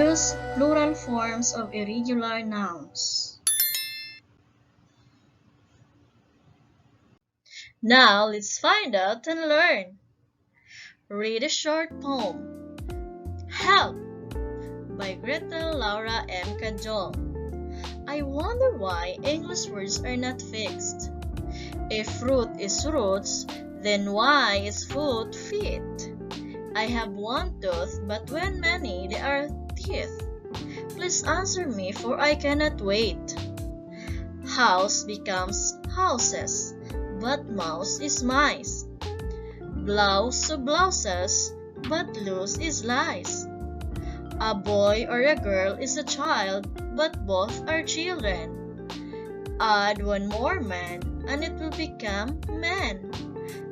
Use plural forms of irregular nouns. Now let's find out and learn. Read a short poem. Help! By Gretel Laura M. Cajol. I wonder why English words are not fixed. If fruit is roots, then why is foot feet? I have one tooth, but when many there are teeth. Please answer me, for I cannot wait. House becomes houses, but mouse is mice. Blouse to blouses, but loose is lies. A boy or a girl is a child, but both are children. Add one more man, and it will become man.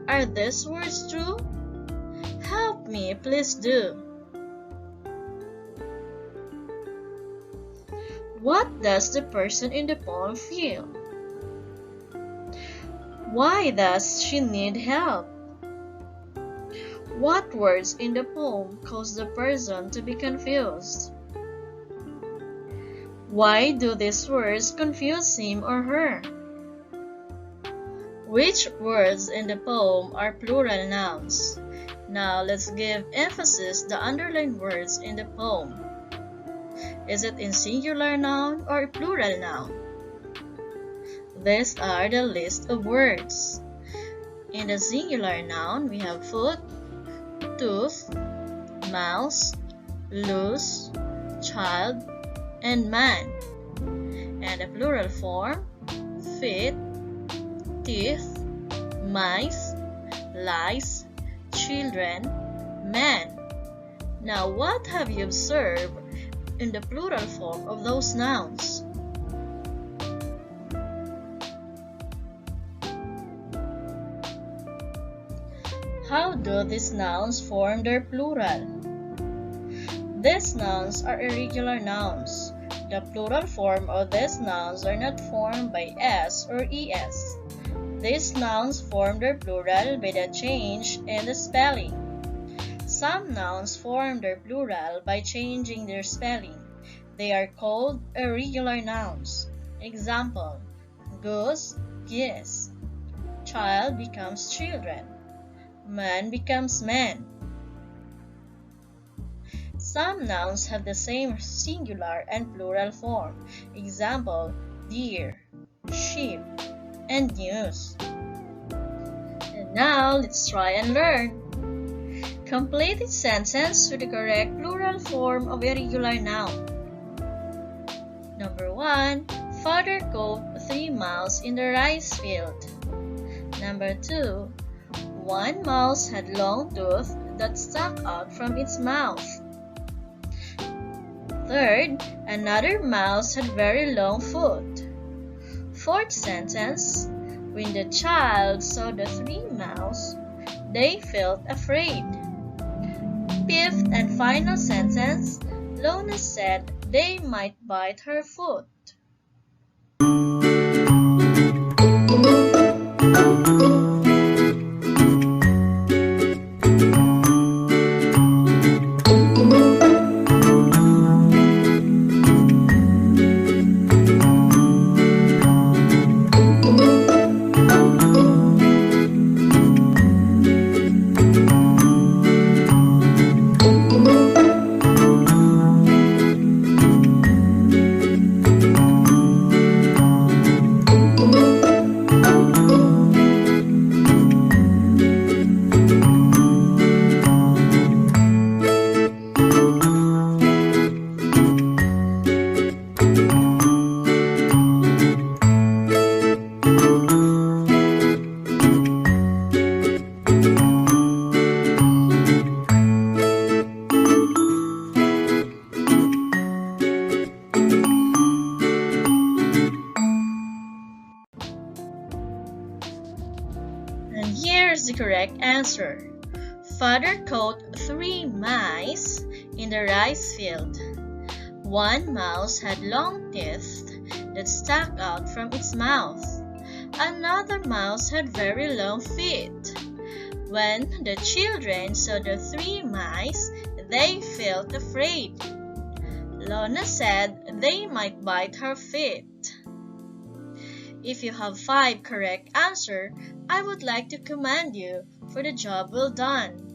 Are these words true? Help me, please do. What does the person in the poem feel? Why does she need help? What words in the poem cause the person to be confused? Why do these words confuse him or her? Which words in the poem are plural nouns? Now let's give emphasis to the underlined words in the poem. Is it in singular noun or plural noun? These are the list of words. In the singular noun, we have foot, tooth, mouse, loose, child, and man. And the plural form, feet, teeth, mice, lice, children, man. Now, what have you observed in the plural form of those nouns? How do these nouns form their plural? These nouns are irregular nouns. The plural form of these nouns are not formed by s or es. These nouns form their plural by the change in the spelling. Some nouns form their plural by changing their spelling. They are called irregular nouns. Example: goose, geese. Child becomes children. Man becomes man. Some nouns have the same singular and plural form. Example: deer, sheep, and news. And now let's try and learn. Complete each sentence with the correct plural form of irregular noun. Number 1. Father caught 3 mouse in the rice field. Number 2. One mouse had long tooth that stuck out from its mouth. Third, another mouse had very long foot. Fourth sentence, when the child saw the 3 mouse, they felt afraid. Fifth and final sentence, Lona said they might bite her foot. And here's the correct answer. Father caught 3 mice in the rice field. One mouse had long teeth that stuck out from its mouth. Another mouse had very long feet. When the children saw the 3 mice, they felt afraid. Lona said they might bite her feet. If you have 5 correct answers, I would like to commend you for the job well done.